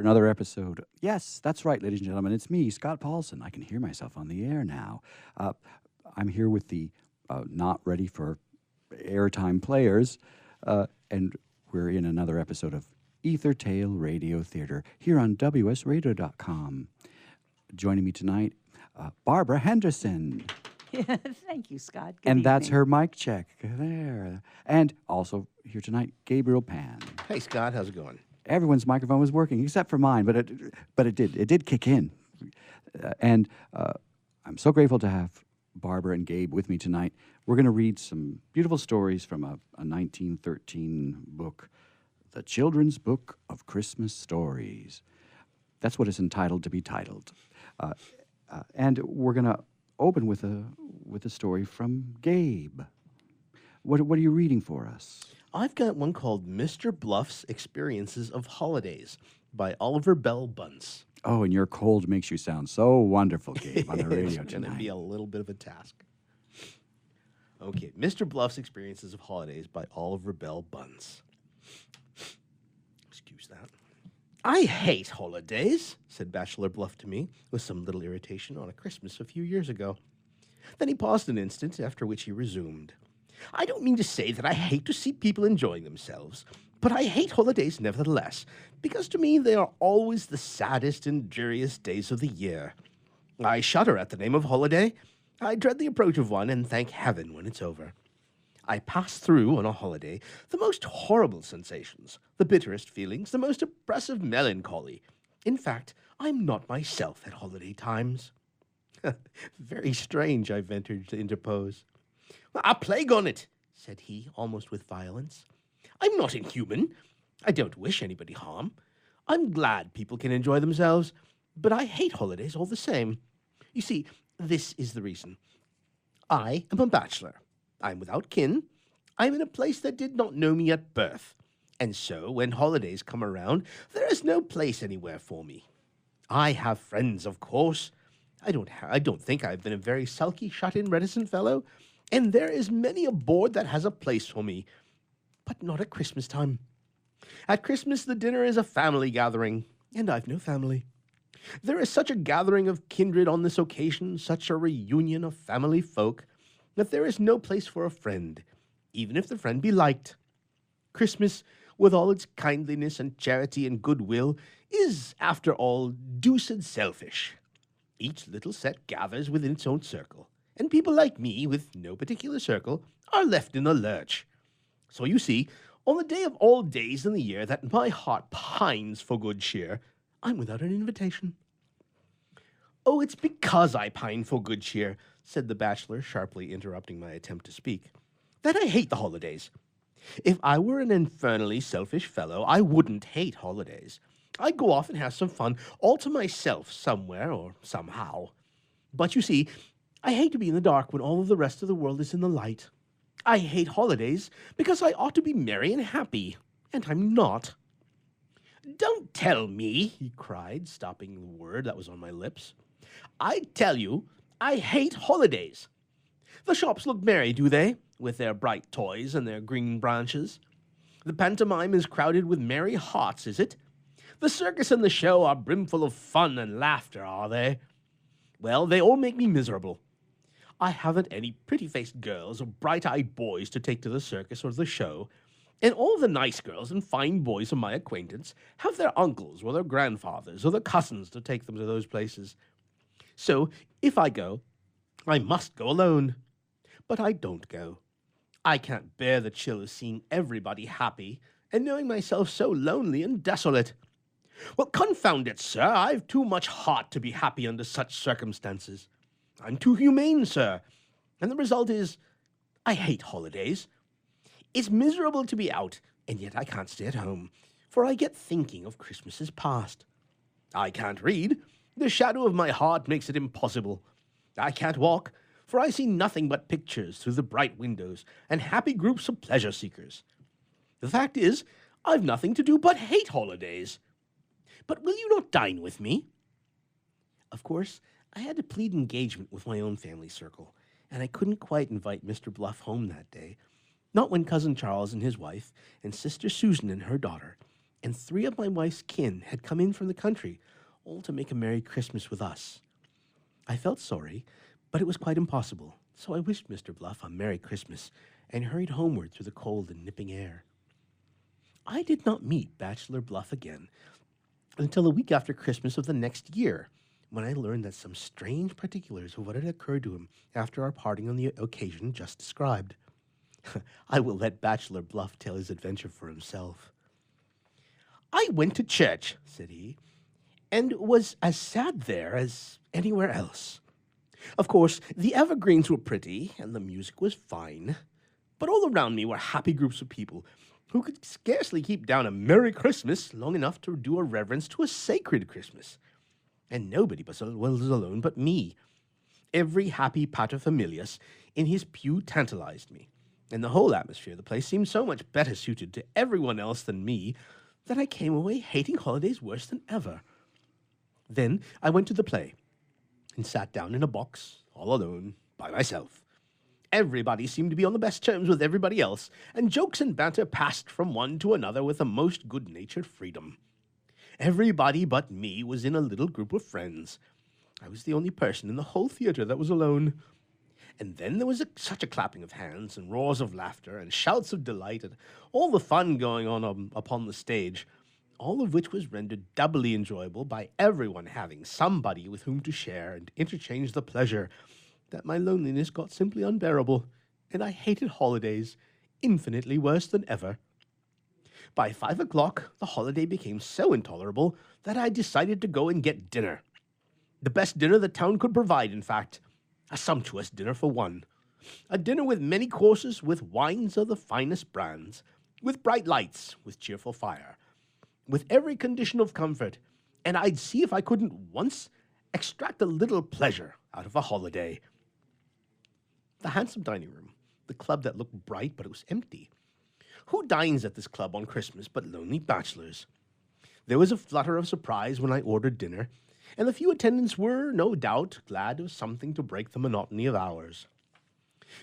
another episode. Yes, that's right, ladies and gentlemen. It's me, Scott Paulson. I can hear myself on the air now. I'm here with the not ready for airtime players, and we're in another episode of Ether Tale Radio Theater here on WSRadio.com. Joining me tonight, Barbara Henderson. Thank you, Scott. Good And that's evening. her mic check there. And also here tonight, Gabriel Pan. Hey, Scott, how's it going? Everyone's microphone was working except for mine, but it did kick in. And I'm so grateful to have Barbara and Gabe with me tonight. We're going to read some beautiful stories from a 1913 book, The Children's Book of Christmas Stories. That's what it's entitled to be titled. And we're going to open with a story from Gabe. What are you reading for us? I've got one called Mr. Bluff's Experiences of Holidays by Oliver Bell Bunce. Oh, and your cold makes you sound so wonderful, Gabe, on the radio It's going to tonight. be a little bit of a task. Okay, Mr. Bluff's Experiences of Holidays by Oliver Bell Bunce. Excuse that. I hate holidays, said Bachelor Bluff to me, with some little irritation on a Christmas a few years ago. Then he paused an instant, after which he resumed. I don't mean to say that I hate to see people enjoying themselves, but I hate holidays nevertheless, because to me they are always the saddest and dreariest days of the year. I shudder at the name of holiday. I dread the approach of one and thank heaven when it's over. I pass through on a holiday the most horrible sensations, the bitterest feelings, the most oppressive melancholy. In fact, I'm not myself at holiday times. Very strange, I ventured to interpose. A plague on it, said he, almost with violence. I'm not inhuman. I don't wish anybody harm. I'm glad people can enjoy themselves, but I hate holidays all the same. You see, this is the reason. I am a bachelor. I'm without kin. I'm in a place that did not know me at birth. And so, when holidays come around, there is no place anywhere for me. I have friends, of course. I don't think I've been a very sulky, shut-in, reticent fellow, and there is many a board that has a place for me, but not at Christmas time. At Christmas, the dinner is a family gathering, and I've no family. There is such a gathering of kindred on this occasion, such a reunion of family folk, that there is no place for a friend, even if the friend be liked. Christmas, with all its kindliness and charity and goodwill, is, after all, deuced selfish. Each little set gathers within its own circle, and people like me, with no particular circle, are left in the lurch. So you see, on the day of all days in the year that my heart pines for good cheer, I'm without an invitation. Oh, it's because I pine for good cheer, said the bachelor, sharply interrupting my attempt to speak, that I hate the holidays. If I were an infernally selfish fellow, I wouldn't hate holidays. I'd go off and have some fun all to myself somewhere or somehow. But you see, I hate to be in the dark when all of the rest of the world is in the light. I hate holidays because I ought to be merry and happy, and I'm not. Don't tell me, he cried, stopping the word that was on my lips. I tell you, I hate holidays. The shops look merry, do they, with their bright toys and their green branches? The pantomime is crowded with merry hearts, is it? The circus and the show are brimful of fun and laughter, are they? Well, they all make me miserable. I haven't any pretty-faced girls or bright-eyed boys to take to the circus or the show, and all the nice girls and fine boys of my acquaintance have their uncles or their grandfathers or their cousins to take them to those places. So, if I go, I must go alone. But I don't go. I can't bear the chill of seeing everybody happy and knowing myself so lonely and desolate. Well, confound it, sir, I've too much heart to be happy under such circumstances. I'm too humane, sir, and the result is, I hate holidays. It's miserable to be out, and yet I can't stay at home, for I get thinking of Christmases past. I can't read. The shadow of my heart makes it impossible. I can't walk, for I see nothing but pictures through the bright windows and happy groups of pleasure seekers. The fact is, I've nothing to do but hate holidays. But will you not dine with me? Of course, I had to plead engagement with my own family circle, and I couldn't quite invite Mr. Bluff home that day, not when Cousin Charles and his wife, and Sister Susan and her daughter, and 3 of my wife's kin had come in from the country, all to make a Merry Christmas with us. I felt sorry, but it was quite impossible, so I wished Mr. Bluff a Merry Christmas and hurried homeward through the cold and nipping air. I did not meet Bachelor Bluff again until a week after Christmas of the next year, when I learned that some strange particulars of what had occurred to him after our parting on the occasion just described. I will let Bachelor Bluff tell his adventure for himself. "I went to church," said he, "and was as sad there as anywhere else. Of course, the evergreens were pretty, and the music was fine, but all around me were happy groups of people who could scarcely keep down a Merry Christmas long enough to do a reverence to a sacred Christmas. And nobody was alone but me. Every happy paterfamilias in his pew tantalized me, and the whole atmosphere of the place seemed so much better suited to everyone else than me that I came away hating holidays worse than ever. Then I went to the play and sat down in a box, all alone, by myself. Everybody seemed to be on the best terms with everybody else, and jokes and banter passed from one to another with the most good-natured freedom. Everybody but me was in a little group of friends. I was the only person in the whole theater that was alone. And then there was such a clapping of hands and roars of laughter and shouts of delight at all the fun going on upon the stage, all of which was rendered doubly enjoyable by everyone having somebody with whom to share and interchange the pleasure, that my loneliness got simply unbearable, and I hated holidays infinitely worse than ever. By 5 o'clock, the holiday became so intolerable that I decided to go and get dinner. The best dinner the town could provide, in fact. A sumptuous dinner for one. A dinner with many courses, with wines of the finest brands, with bright lights, with cheerful fire, with every condition of comfort, and I'd see if I couldn't once extract a little pleasure out of a holiday. The handsome dining room, the club that looked bright, but it was empty. Who dines at this club on Christmas but lonely bachelors? There was a flutter of surprise when I ordered dinner, and the few attendants were, no doubt, glad of something to break the monotony of ours.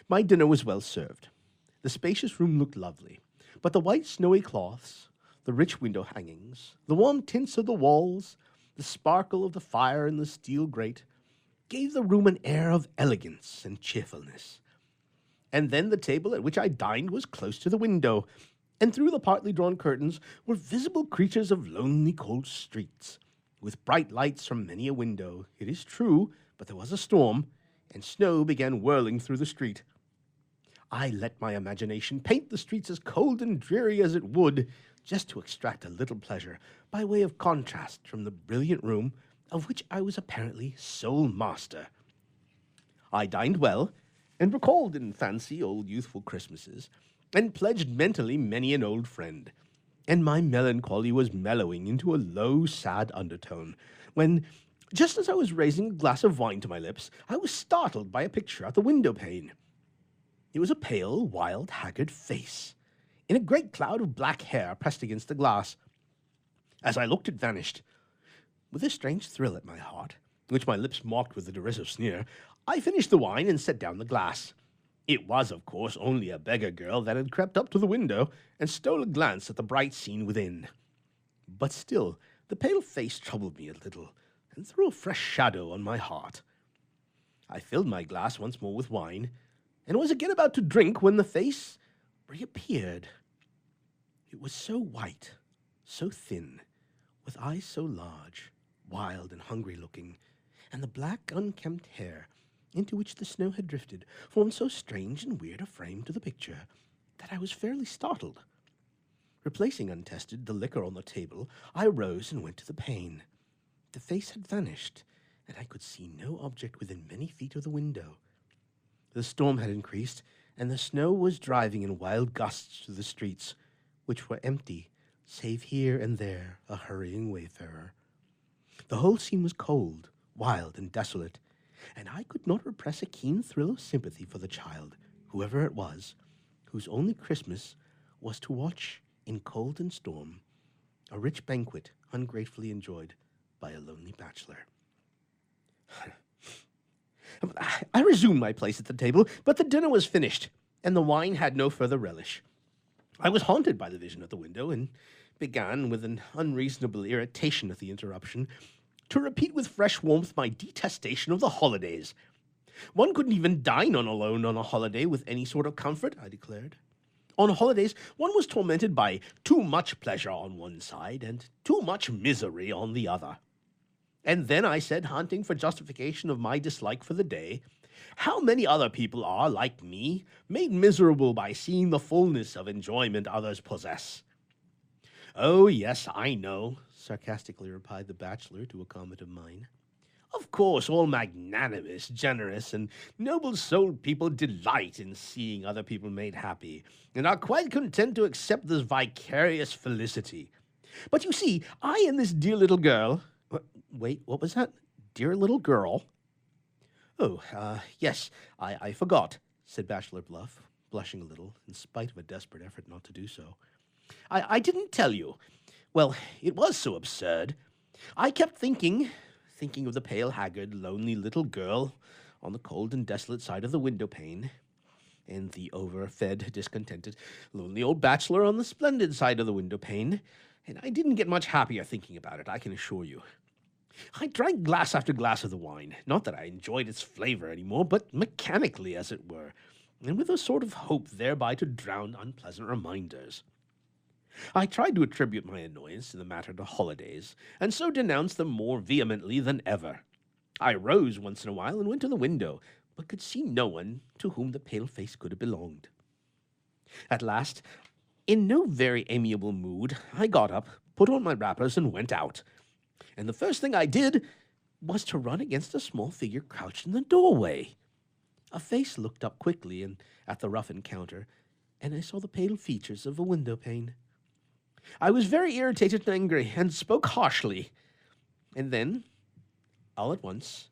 My dinner was well served. The spacious room looked lovely, but the white snowy cloths, the rich window hangings, the warm tints of the walls, the sparkle of the fire in the steel grate, gave the room an air of elegance and cheerfulness. And then the table at which I dined was close to the window, and through the partly drawn curtains were visible creatures of lonely cold streets, with bright lights from many a window, it is true, but there was a storm, and snow began whirling through the street. I let my imagination paint the streets as cold and dreary as it would, just to extract a little pleasure, by way of contrast from the brilliant room, of which I was apparently sole master. I dined well, and recalled in fancy old youthful Christmases, and pledged mentally many an old friend. And my melancholy was mellowing into a low, sad undertone, when, just as I was raising a glass of wine to my lips, I was startled by a picture at the window pane. It was a pale, wild, haggard face, in a great cloud of black hair pressed against the glass. As I looked, it vanished. With a strange thrill at my heart, which my lips mocked with a derisive sneer, I finished the wine and set down the glass. It was, of course, only a beggar girl that had crept up to the window and stole a glance at the bright scene within. But still, the pale face troubled me a little, and threw a fresh shadow on my heart. I filled my glass once more with wine, and was again about to drink when the face reappeared. It was so white, so thin, with eyes so large, wild and hungry-looking, and the black, unkempt hair, into which the snow had drifted, formed so strange and weird a frame to the picture that I was fairly startled. Replacing untested the liquor on the table, I rose and went to the pane. The face had vanished, and I could see no object within many feet of the window. The storm had increased, and the snow was driving in wild gusts through the streets, which were empty, save here and there a hurrying wayfarer. The whole scene was cold, wild, and desolate, and I could not repress a keen thrill of sympathy for the child, whoever it was, whose only Christmas was to watch, in cold and storm, a rich banquet ungratefully enjoyed by a lonely bachelor. I resumed my place at the table, but the dinner was finished, and the wine had no further relish. I was haunted by the vision at the window, and began with an unreasonable irritation at the interruption, to repeat with fresh warmth my detestation of the holidays. One couldn't even dine alone on a holiday with any sort of comfort, I declared. On holidays, one was tormented by too much pleasure on one side and too much misery on the other. And then I said, hunting for justification of my dislike for the day, how many other people are, like me, made miserable by seeing the fullness of enjoyment others possess. Oh, yes, I know, sarcastically replied the bachelor to a comment of mine. Of course, all magnanimous, generous, and noble-souled people delight in seeing other people made happy, and are quite content to accept this vicarious felicity. But you see, I and this dear little girl— Wait, what was that? Dear little girl? Oh, yes, I forgot, said Bachelor Bluff, blushing a little, in spite of a desperate effort not to do so. I didn't tell you. Well, it was so absurd. I kept thinking of the pale, haggard, lonely little girl on the cold and desolate side of the window pane, and the overfed, discontented, lonely old bachelor on the splendid side of the window pane, and I didn't get much happier thinking about it, I can assure you. I drank glass after glass of the wine, not that I enjoyed its flavor any more, but mechanically, as it were, and with a sort of hope thereby to drown unpleasant reminders. I tried to attribute my annoyance to the matter of the holidays, and so denounced them more vehemently than ever. I rose once in a while and went to the window, but could see no one to whom the pale face could have belonged. At last, in no very amiable mood, I got up, put on my wrappers, and went out. And the first thing I did was to run against a small figure crouched in the doorway. A face looked up quickly and at the rough encounter, and I saw the pale features of a window pane. I was very irritated and angry, and spoke harshly. And then, all at once,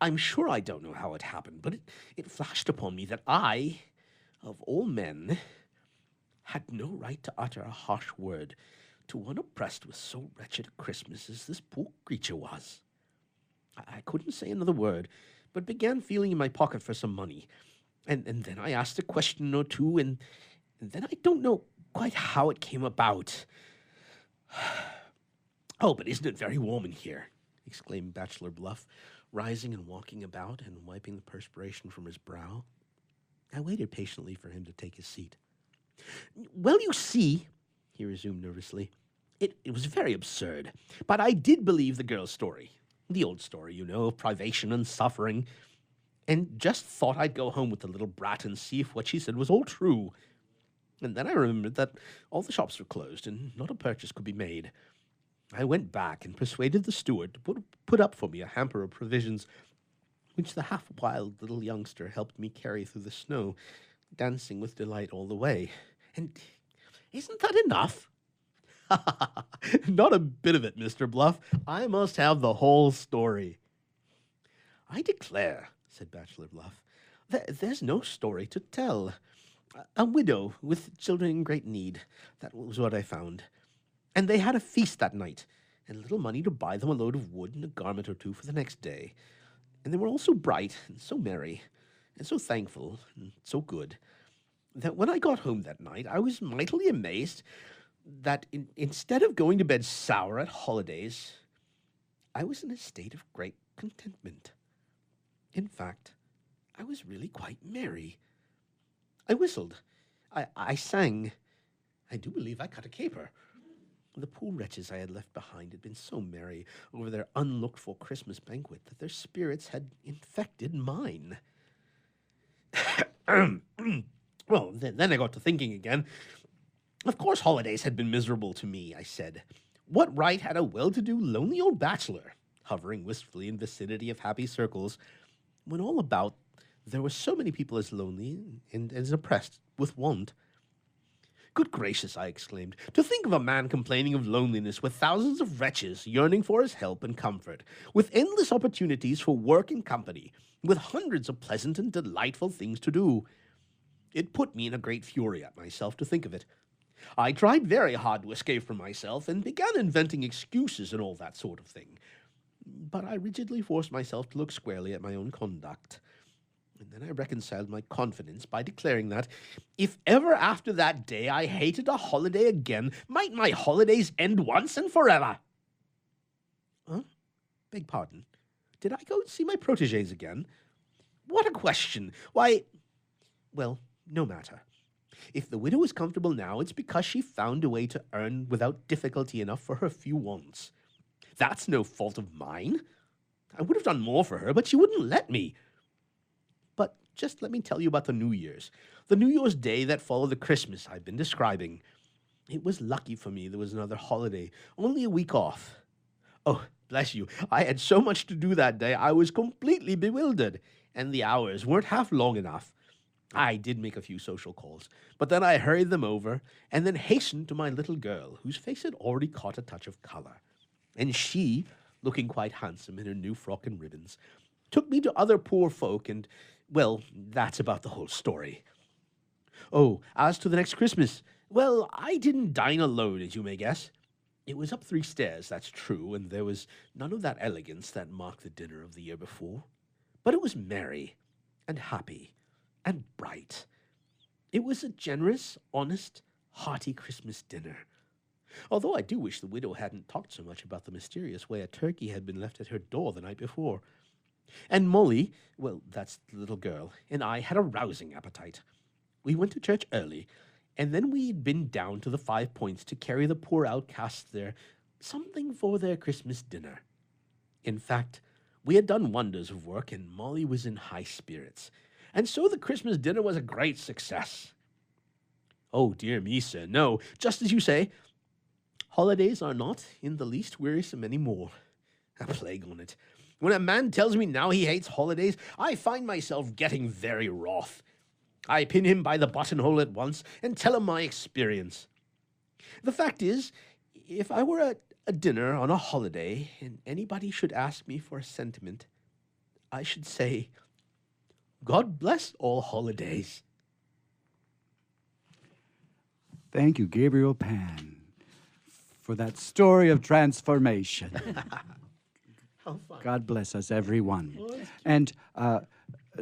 I'm sure I don't know how it happened, but it flashed upon me that I, of all men, had no right to utter a harsh word to one oppressed with so wretched a Christmas as this poor creature was. I couldn't say another word, but began feeling in my pocket for some money. And then I asked a question or two, and then I don't know quite how it came about. Oh, but isn't it very warm in here? Exclaimed Bachelor Bluff, rising and walking about and wiping the perspiration from his brow. I waited patiently for him to take his seat. Well, you see, he resumed nervously, it was very absurd, but I did believe the girl's story. The old story, you know, of privation and suffering, and just thought I'd go home with the little brat and see if what she said was all true. And then I remembered that all the shops were closed and not a purchase could be made. I went back and persuaded the steward to put up for me a hamper of provisions, which the half-wild little youngster helped me carry through the snow, dancing with delight all the way. And isn't that enough? Not a bit of it, Mr. Bluff. I must have the whole story. I declare, said Bachelor Bluff, there's no story to tell. A widow with children in great need, that was what I found. And they had a feast that night, and little money to buy them a load of wood and a garment or two for the next day. And they were all so bright and so merry and so thankful and so good that when I got home that night, I was mightily amazed that instead of going to bed sour at holidays, I was in a state of great contentment. In fact, I was really quite merry. I whistled. I sang. I do believe I cut a caper. The poor wretches I had left behind had been so merry over their unlooked-for Christmas banquet that their spirits had infected mine. Well, then I got to thinking again. Of course holidays had been miserable to me, I said. What right had a well-to-do, lonely old bachelor, hovering wistfully in vicinity of happy circles, when all about there were so many people as lonely and as oppressed with want? Good gracious, I exclaimed, to think of a man complaining of loneliness with thousands of wretches yearning for his help and comfort, with endless opportunities for work and company, with hundreds of pleasant and delightful things to do. It put me in a great fury at myself to think of it. I tried very hard to escape from myself and began inventing excuses and all that sort of thing. But I rigidly forced myself to look squarely at my own conduct. And then I reconciled my confidence by declaring that, if ever after that day I hated a holiday again, might my holidays end once and forever. Huh? Beg pardon. Did I go and see my protégés again? What a question! Why, well, no matter. If the widow is comfortable now, it's because she found a way to earn without difficulty enough for her few wants. That's no fault of mine. I would have done more for her, but she wouldn't let me. But just let me tell you about the New Year's. The New Year's Day that followed the Christmas I've been describing. It was lucky for me there was another holiday, only a week off. Oh, bless you, I had so much to do that day I was completely bewildered, and the hours weren't half long enough. I did make a few social calls, but then I hurried them over, and then hastened to my little girl, whose face had already caught a touch of color. And she, looking quite handsome in her new frock and ribbons, took me to other poor folk, and, well, that's about the whole story. Oh, as to the next Christmas, well, I didn't dine alone, as you may guess. It was up 3 stairs, that's true, and there was none of that elegance that marked the dinner of the year before. But it was merry, and happy, and bright. It was a generous, honest, hearty Christmas dinner. Although I do wish the widow hadn't talked so much about the mysterious way a turkey had been left at her door the night before. And Molly, well, that's the little girl, and I had a rousing appetite. We went to church early, and then we'd been down to the 5 Points to carry the poor outcasts there something for their Christmas dinner. In fact, we had done wonders of work, and Molly was in high spirits, and so the Christmas dinner was a great success. Oh, dear me, sir, no, just as you say, holidays are not in the least wearisome any more. A plague on it. When a man tells me now he hates holidays, I find myself getting very wroth. I pin him by the buttonhole at once and tell him my experience. The fact is, if I were at a dinner on a holiday and anybody should ask me for a sentiment, I should say, God bless all holidays. Thank you, Gabriel Pan, for that story of transformation. How fun. God bless us, everyone. And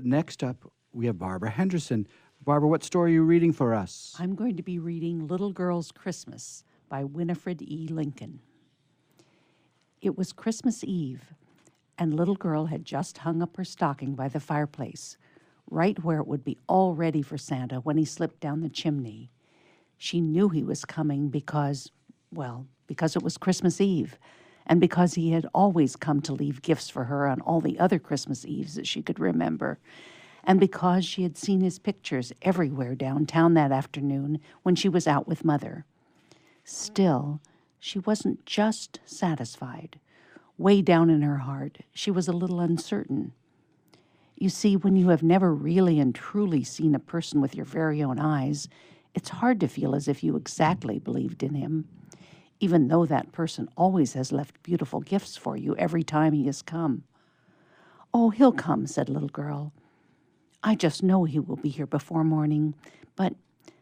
next up, we have Barbara Henderson. Barbara, what story are you reading for us? I'm going to be reading Little Girl's Christmas by Winifred E. Lincoln. It was Christmas Eve, and Little Girl had just hung up her stocking by the fireplace, right where it would be all ready for Santa when he slipped down the chimney. She knew he was coming because it was Christmas Eve, and because he had always come to leave gifts for her on all the other Christmas Eves that she could remember, and because she had seen his pictures everywhere downtown that afternoon when she was out with Mother. Still, she wasn't just satisfied. Way down in her heart, she was a little uncertain. You see, when you have never really and truly seen a person with your very own eyes, it's hard to feel as if you exactly believed in him, even though that person always has left beautiful gifts for you every time he has come. Oh, he'll come, said Little Girl. I just know he will be here before morning, but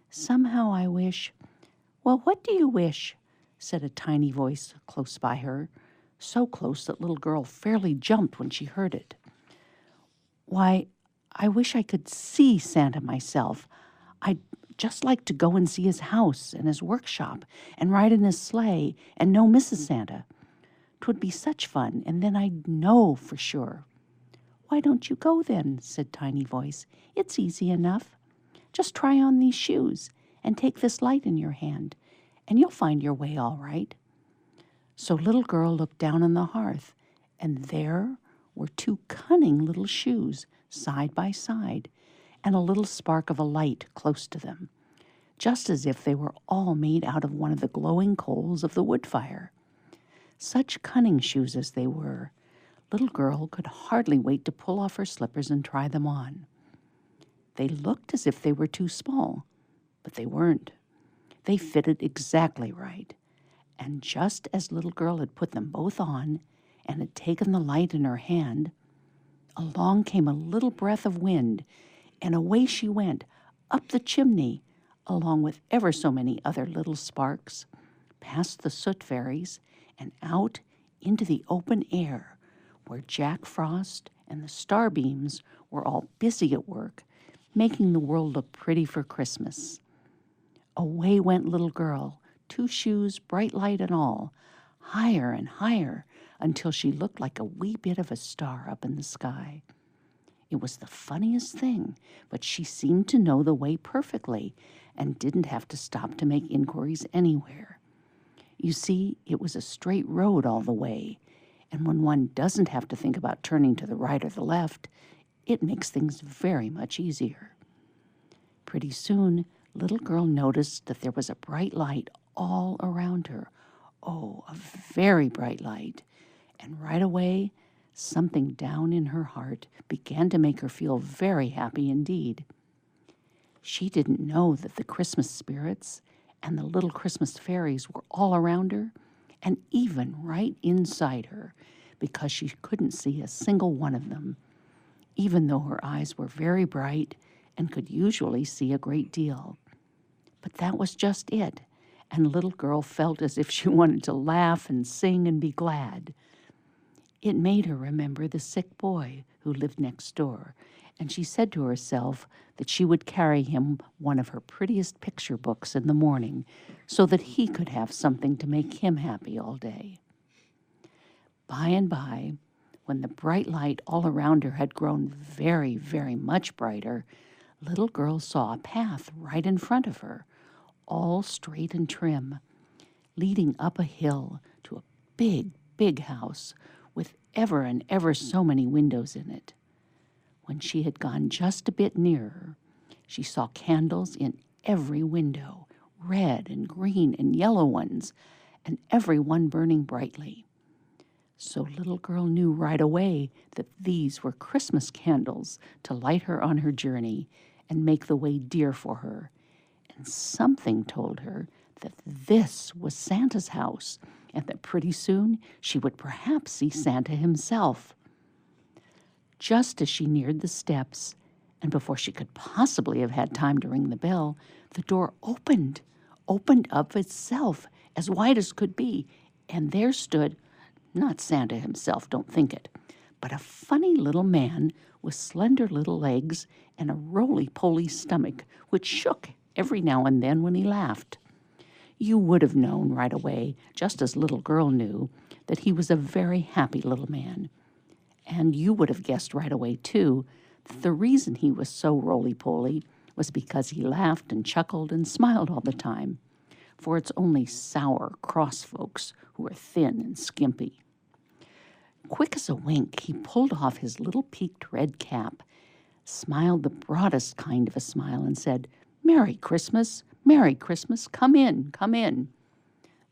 somehow I wish... Well, what do you wish? Said a tiny voice close by her, so close that Little Girl fairly jumped when she heard it. Why, I wish I could see Santa myself. I'd just like to go and see his house and his workshop and ride in his sleigh and know Mrs. Santa. 'Twould be such fun, and then I'd know for sure. Why don't you go then? Said Tiny Voice. It's easy enough. Just try on these shoes and take this light in your hand, and you'll find your way all right. So Little Girl looked down on the hearth, and there were 2 cunning little shoes side by side, and a little spark of a light close to them, just as if they were all made out of one of the glowing coals of the wood fire. Such cunning shoes as they were, Little Girl could hardly wait to pull off her slippers and try them on. They looked as if they were too small, but they weren't. They fitted exactly right, and just as Little Girl had put them both on and had taken the light in her hand, along came a little breath of wind, and away she went, up the chimney, along with ever so many other little sparks, past the soot fairies, and out into the open air, where Jack Frost and the starbeams were all busy at work, making the world look pretty for Christmas. Away went little girl, 2 shoes, bright light and all, higher and higher, until she looked like a wee bit of a star up in the sky. It was the funniest thing, but she seemed to know the way perfectly and didn't have to stop to make inquiries anywhere. You see, it was a straight road all the way, and when one doesn't have to think about turning to the right or the left, it makes things very much easier. Pretty soon, little girl noticed that there was a bright light all around her. Oh, a very bright light. And right away, something down in her heart began to make her feel very happy indeed. She didn't know that the Christmas spirits and the little Christmas fairies were all around her and even right inside her, because she couldn't see a single one of them, even though her eyes were very bright and could usually see a great deal. But that was just it, and little girl felt as if she wanted to laugh and sing and be glad. It made her remember the sick boy who lived next door, and she said to herself that she would carry him one of her prettiest picture books in the morning so that he could have something to make him happy all day. By and by, when the bright light all around her had grown very, very much brighter, little girl saw a path right in front of her, all straight and trim, leading up a hill to a big, big house with ever and ever so many windows in it. When she had gone just a bit nearer, she saw candles in every window, red and green and yellow ones, and every one burning brightly. So little girl knew right away that these were Christmas candles to light her on her journey and make the way dear for her. And something told her that this was Santa's house, and that pretty soon she would perhaps see Santa himself. Just as she neared the steps, and before she could possibly have had time to ring the bell, the door opened up itself, as wide as could be, and there stood, not Santa himself, don't think it, but a funny little man with slender little legs and a roly-poly stomach, which shook every now and then when he laughed. You would have known right away, just as little girl knew, that he was a very happy little man. And you would have guessed right away, too, that the reason he was so roly-poly was because he laughed and chuckled and smiled all the time, for it's only sour, cross folks who are thin and skimpy. Quick as a wink, he pulled off his little peaked red cap, smiled the broadest kind of a smile, and said, "Merry Christmas, Merry Christmas, come in, come in."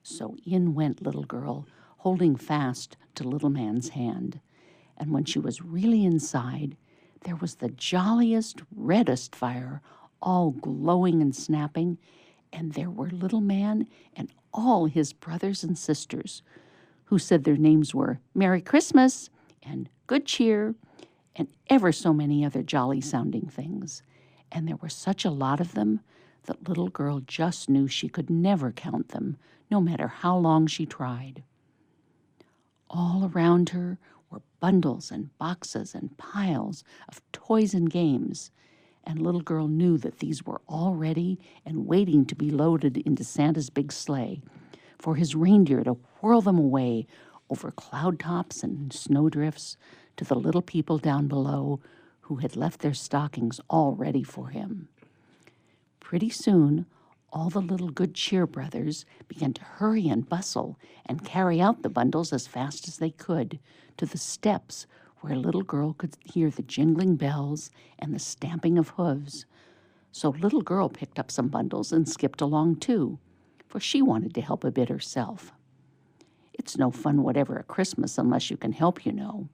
So in went little girl, holding fast to little man's hand. And when she was really inside, there was the jolliest, reddest fire, all glowing and snapping, and there were little man and all his brothers and sisters, who said their names were Merry Christmas and Good Cheer and ever so many other jolly-sounding things. And there were such a lot of them that little girl just knew she could never count them, no matter how long she tried. All around her were bundles and boxes and piles of toys and games, and little girl knew that these were all ready and waiting to be loaded into Santa's big sleigh, for his reindeer to whirl them away over cloud tops and snowdrifts to the little people down below who had left their stockings all ready for him. Pretty soon, all the little Good Cheer brothers began to hurry and bustle and carry out the bundles as fast as they could to the steps where little girl could hear the jingling bells and the stamping of hooves. So little girl picked up some bundles and skipped along too, for she wanted to help a bit herself. It's no fun whatever at Christmas unless you can help, you know.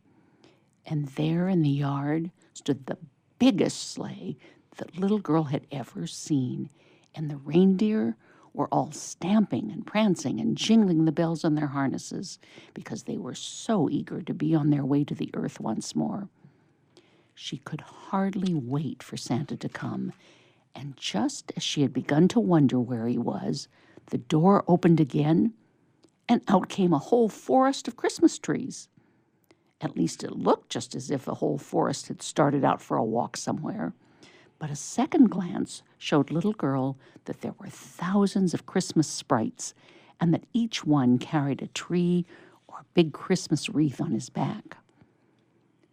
And there in the yard stood the biggest sleigh that little girl had ever seen, and the reindeer were all stamping and prancing and jingling the bells on their harnesses because they were so eager to be on their way to the earth once more. She could hardly wait for Santa to come, and just as she had begun to wonder where he was, the door opened again, and out came a whole forest of Christmas trees. At least it looked just as if the whole forest had started out for a walk somewhere. But a second glance showed Little Girl that there were thousands of Christmas sprites, and that each one carried a tree or a big Christmas wreath on his back.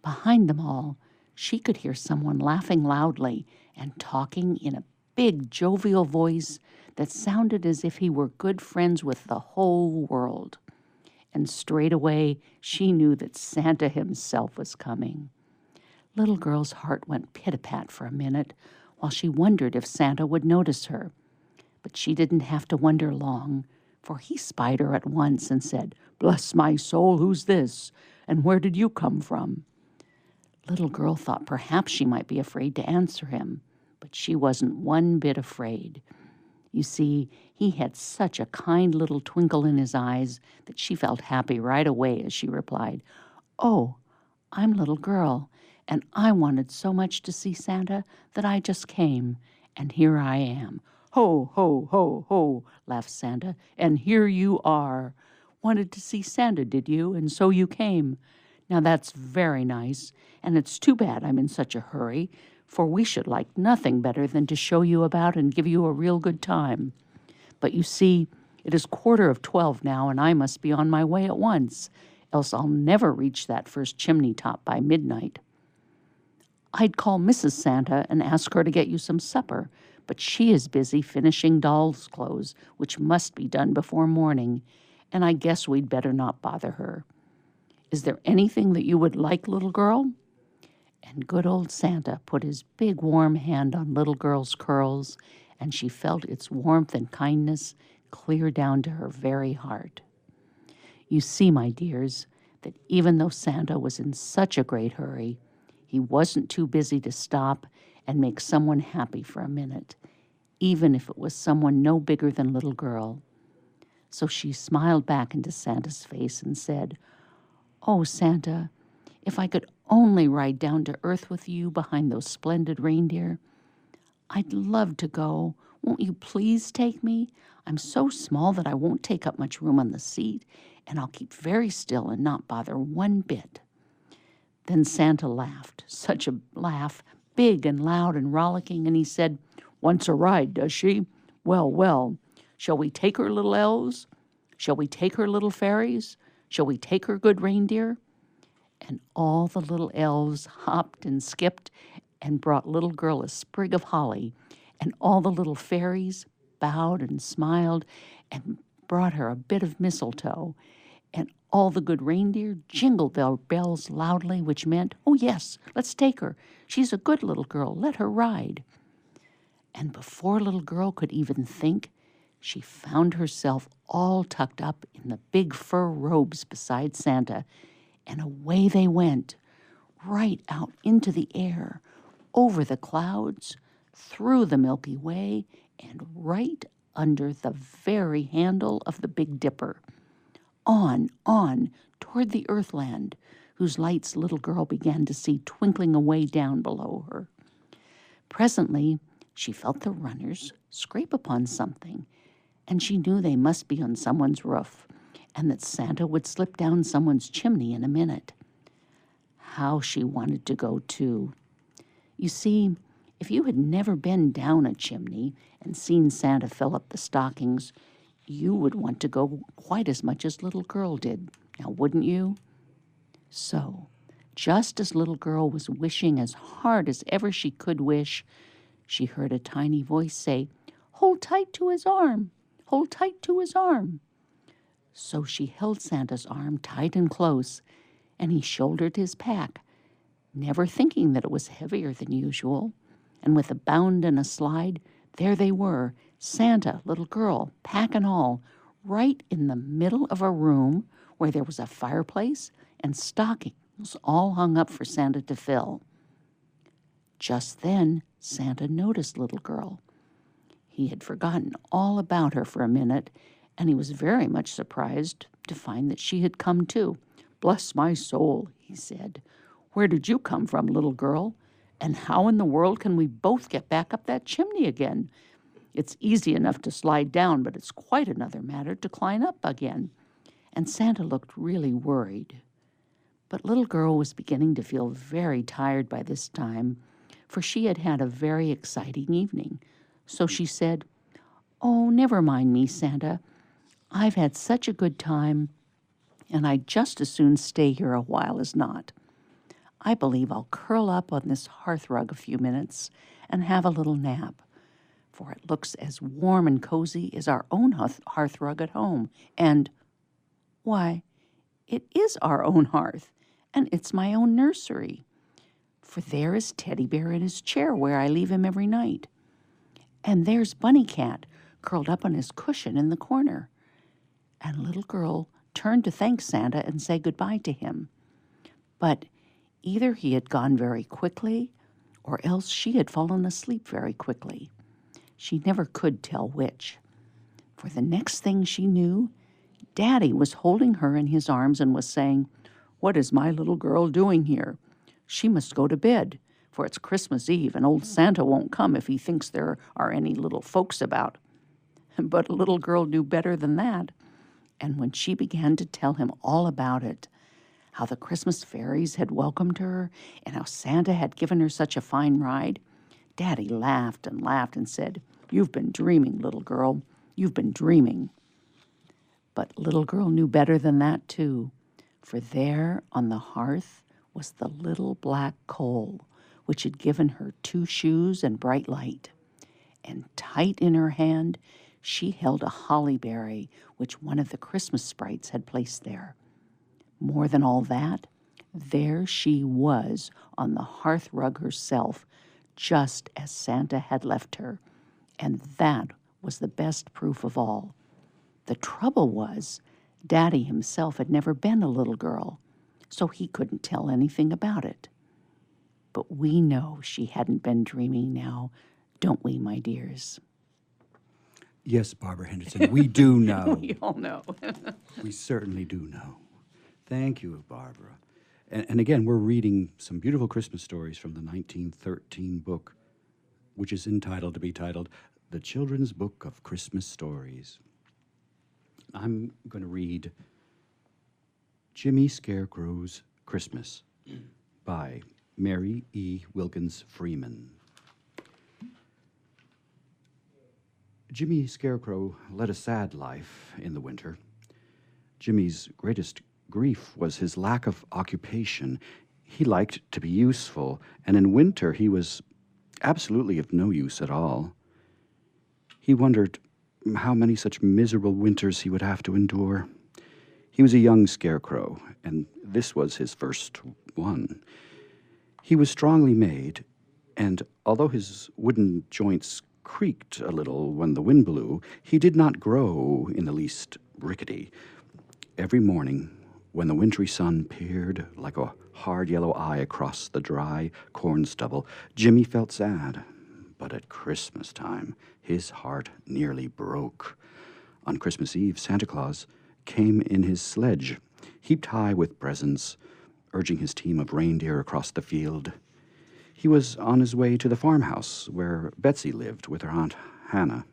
Behind them all, she could hear someone laughing loudly and talking in a big, jovial voice that sounded as if he were good friends with the whole world. And straight away, she knew that Santa himself was coming. Little Girl's heart went pit-a-pat for a minute while she wondered if Santa would notice her. But she didn't have to wonder long, for he spied her at once and said, "Bless my soul, who's this? And where did you come from?" Little Girl thought perhaps she might be afraid to answer him, but she wasn't one bit afraid. You see, he had such a kind little twinkle in his eyes that she felt happy right away as she replied, "Oh, I'm Little Girl, and I wanted so much to see Santa that I just came, and here I am." "Ho, ho, ho, ho," laughed Santa, "and here you are. Wanted to see Santa, did you? And so you came. Now that's very nice, and it's too bad I'm in such a hurry, for we should like nothing better than to show you about and give you a real good time. But you see, it is 11:15 now, and I must be on my way at once, else I'll never reach that first chimney top by midnight. I'd call Mrs. Santa and ask her to get you some supper, but she is busy finishing doll's clothes, which must be done before morning, and I guess we'd better not bother her. Is there anything that you would like, Little Girl?" And good old Santa put his big warm hand on Little Girl's curls, and she felt its warmth and kindness clear down to her very heart. You see, my dears, that even though Santa was in such a great hurry, he wasn't too busy to stop and make someone happy for a minute, even if it was someone no bigger than Little Girl. So she smiled back into Santa's face and said, "Oh, Santa, if I could only ride down to earth with you behind those splendid reindeer. I'd love to go. Won't you please take me? I'm so small that I won't take up much room on the seat, and I'll keep very still and not bother one bit." Then Santa laughed, such a laugh, big and loud and rollicking, and he said, "Wants a ride, does she? Well, well, shall we take her, little elves? Shall we take her, little fairies? Shall we take her, good reindeer?" And all the little elves hopped and skipped and brought Little Girl a sprig of holly, and all the little fairies bowed and smiled and brought her a bit of mistletoe, and all the good reindeer jingled their bells loudly, which meant, "Oh, yes, let's take her. She's a good little girl. Let her ride." And before Little Girl could even think, she found herself all tucked up in the big fur robes beside Santa, and away they went, right out into the air, over the clouds, through the Milky Way, and right under the very handle of the Big Dipper. On, toward the Earthland, whose lights Little Girl began to see twinkling away down below her. Presently, she felt the runners scrape upon something, and she knew they must be on someone's roof, and that Santa would slip down someone's chimney in a minute. How she wanted to go, too. You see, if you had never been down a chimney and seen Santa fill up the stockings, you would want to go quite as much as Little Girl did, now wouldn't you? So, just as Little Girl was wishing as hard as ever she could wish, she heard a tiny voice say, "Hold tight to his arm, hold tight to his arm." So she held Santa's arm tight and close, and he shouldered his pack, never thinking that it was heavier than usual. And with a bound and a slide, there they were, Santa, Little Girl, pack and all, right in the middle of a room where there was a fireplace and stockings all hung up for Santa to fill. Just then, Santa noticed Little Girl. He had forgotten all about her for a minute, and he was very much surprised to find that she had come too. "Bless my soul," he said. "Where did you come from, Little Girl? And how in the world can we both get back up that chimney again? It's easy enough to slide down, but it's quite another matter to climb up again." And Santa looked really worried. But little girl was beginning to feel very tired by this time, for she had had a very exciting evening. So she said, "Oh, never mind me, Santa. I've had such a good time, and I'd just as soon stay here a while as not. I believe I'll curl up on this hearthrug a few minutes and have a little nap, for it looks as warm and cozy as our own hearthrug at home. And, why, it is our own hearth, and it's my own nursery, for there is Teddy Bear in his chair where I leave him every night. And there's Bunny Cat curled up on his cushion in the corner." And little girl turned to thank Santa and say goodbye to him. But either he had gone very quickly, or else she had fallen asleep very quickly. She never could tell which. For the next thing she knew, Daddy was holding her in his arms and was saying, "What is my little girl doing here? She must go to bed, for it's Christmas Eve, and old Santa won't come if he thinks there are any little folks about." But little girl knew better than that. And when she began to tell him all about it, how the Christmas fairies had welcomed her, and how Santa had given her such a fine ride, Daddy laughed and laughed and said, "You've been dreaming, little girl. You've been dreaming." But little girl knew better than that, too, for there on the hearth was the little black coal, which had given her 2 shoes and bright light. And tight in her hand, she held a holly berry which one of the Christmas sprites had placed there. More than all that, there she was on the hearth rug herself, just as Santa had left her, and that was the best proof of all. The trouble was, Daddy himself had never been a little girl, so he couldn't tell anything about it. But we know she hadn't been dreaming now, don't we, my dears? Yes, Barbara Henderson, we do know. We all know. We certainly do know. Thank you, Barbara. And again, we're reading some beautiful Christmas stories from the 1913 book, which is entitled, The Children's Book of Christmas Stories. I'm going to read Jimmy Scarecrow's Christmas by Mary E. Wilkins Freeman. Jimmy Scarecrow led a sad life in the winter. Jimmy's greatest grief was his lack of occupation. He liked to be useful, and in winter he was absolutely of no use at all. He wondered how many such miserable winters he would have to endure. He was a young scarecrow, and this was his first one. He was strongly made, and although his wooden joints creaked a little when the wind blew, he did not grow in the least rickety. Every morning, when the wintry sun peered like a hard yellow eye across the dry corn stubble, Jimmy felt sad. But at Christmas time, his heart nearly broke. On Christmas Eve, Santa Claus came in his sledge, heaped high with presents, urging his team of reindeer across the field. He was on his way to the farmhouse where Betsy lived with her Aunt Hannah.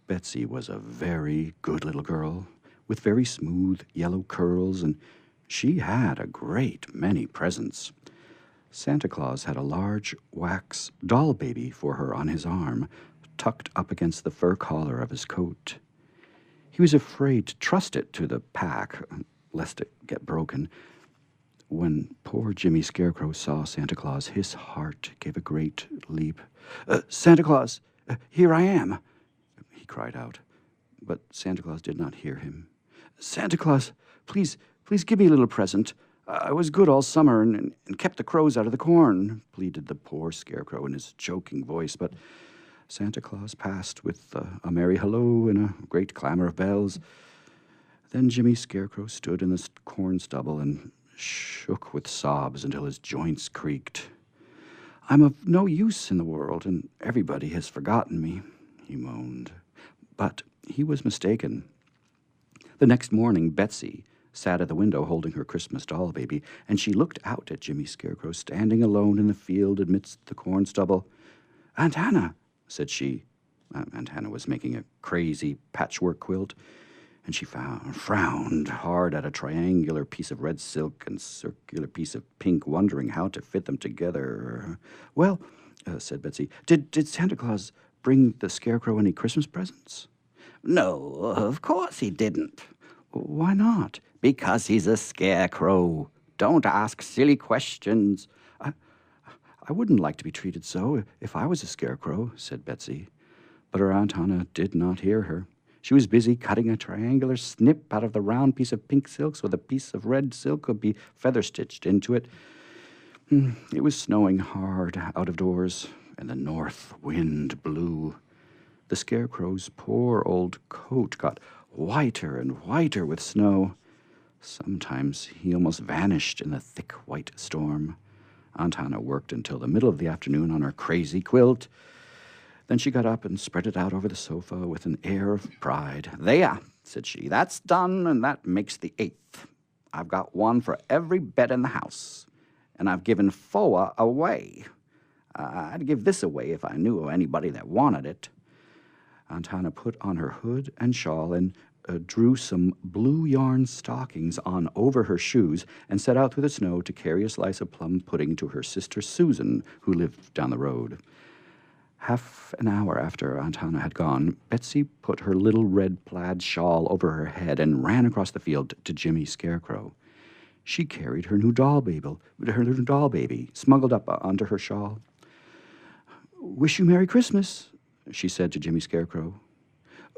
Betsy was a very good little girl with very smooth yellow curls, and she had a great many presents. Santa Claus had a large wax doll baby for her on his arm, tucked up against the fur collar of his coat. He was afraid to trust it to the pack, lest it get broken. When poor Jimmy Scarecrow saw Santa Claus, his heart gave a great leap. "Santa Claus, here I am," he cried out. But Santa Claus did not hear him. "Santa Claus, please give me a little present. I was good all summer and kept the crows out of the corn," pleaded the poor Scarecrow in his choking voice. But Santa Claus passed with a merry hello and a great clamor of bells. Then Jimmy Scarecrow stood in the corn stubble and shook with sobs until his joints creaked. "I'm of no use in the world, and everybody has forgotten me," he moaned. But he was mistaken. The next morning, Betsy sat at the window holding her Christmas doll baby, and she looked out at Jimmy Scarecrow standing alone in the field amidst the corn stubble. "Aunt Hannah," said she. Aunt Hannah was making a crazy patchwork quilt. and she frowned hard at a triangular piece of red silk and circular piece of pink, wondering how to fit them together. "Well," said Betsy, did Santa Claus bring the Scarecrow any Christmas presents?" "No, of course he didn't." "Why not?" "Because he's a scarecrow. Don't ask silly questions." I wouldn't like to be treated so if I was a scarecrow," said Betsy. But her Aunt Hannah did not hear her. She was busy cutting a triangular snip out of the round piece of pink silk so the piece of red silk could be feather-stitched into it. It was snowing hard out of doors, and the north wind blew. The Scarecrow's poor old coat got whiter and whiter with snow. Sometimes he almost vanished in the thick white storm. Aunt Hannah worked until the middle of the afternoon on her crazy quilt. Then she got up and spread it out over the sofa with an air of pride. "There," said she, "that's done, and that makes the 8th. I've got one for every bed in the house, and I've given 4 away. I'd give this away if I knew of anybody that wanted it." Aunt Hannah put on her hood and shawl and drew some blue yarn stockings on over her shoes and set out through the snow to carry a slice of plum pudding to her sister Susan, who lived down the road. Half an hour after Aunt Hannah had gone, Betsy put her little red plaid shawl over her head and ran across the field to Jimmy Scarecrow. She carried her new doll baby, smuggled up under her shawl. "Wish you Merry Christmas," she said to Jimmy Scarecrow.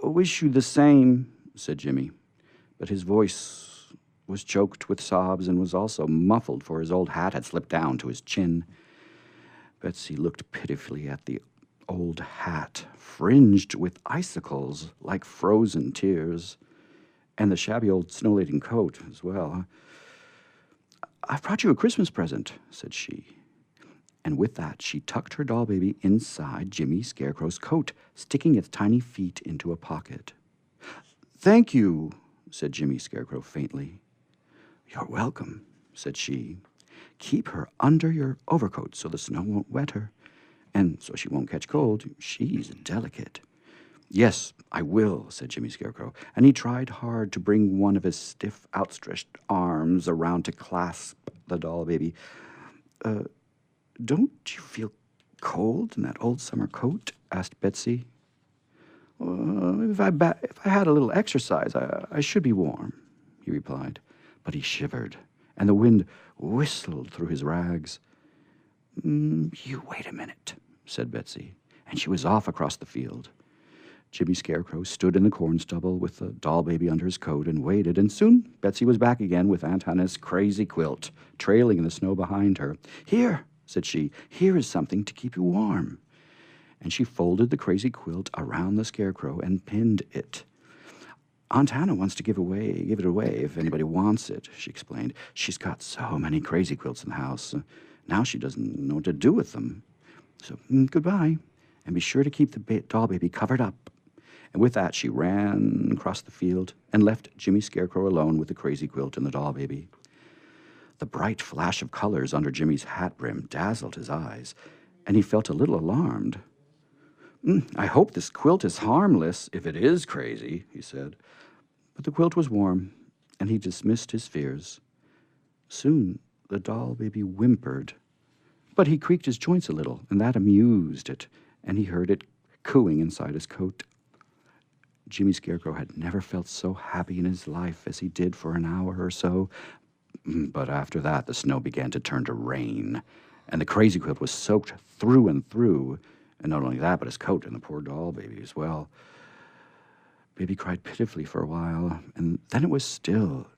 "Wish you the same," said Jimmy, but his voice was choked with sobs and was also muffled, for his old hat had slipped down to his chin. Betsy looked pitifully at the old hat, fringed with icicles like frozen tears, and the shabby old snow-laden coat as well. "I've brought you a Christmas present," said she. And with that, she tucked her doll baby inside Jimmy Scarecrow's coat, sticking its tiny feet into a pocket. "Thank you," said Jimmy Scarecrow faintly. "You're welcome," said she. "Keep her under your overcoat so the snow won't wet her, and so she won't catch cold. She's delicate." "Yes, I will," said Jimmy Scarecrow, and he tried hard to bring one of his stiff, outstretched arms around to clasp the doll baby. "Don't you feel cold in that old summer coat?" asked Betsy. If I had a little exercise, I should be warm," he replied. But he shivered, and the wind whistled through his rags. "You wait a minute," said Betsy, and she was off across the field. Jimmy Scarecrow stood in the corn stubble with the doll baby under his coat and waited, and soon Betsy was back again with Aunt Hannah's crazy quilt, trailing in the snow behind her. "Here," said she, "here is something to keep you warm." And she folded the crazy quilt around the Scarecrow and pinned it. "Aunt Hannah wants to give it away if anybody wants it," she explained. "She's got so many crazy quilts in the house. Now she doesn't know what to do with them. So goodbye, and be sure to keep the doll baby covered up." And with that, she ran across the field and left Jimmy Scarecrow alone with the crazy quilt and the doll baby. The bright flash of colors under Jimmy's hat brim dazzled his eyes, and he felt a little alarmed. "I hope this quilt is harmless, if it is crazy," he said. But the quilt was warm, and he dismissed his fears. Soon the doll baby whimpered, but he creaked his joints a little, and that amused it, and he heard it cooing inside his coat. Jimmy Scarecrow had never felt so happy in his life as he did for an hour or so, but after that the snow began to turn to rain, and the crazy quilt was soaked through and through. And not only that, but his coat and the poor doll baby as well. Baby cried pitifully for a while, and then it was still,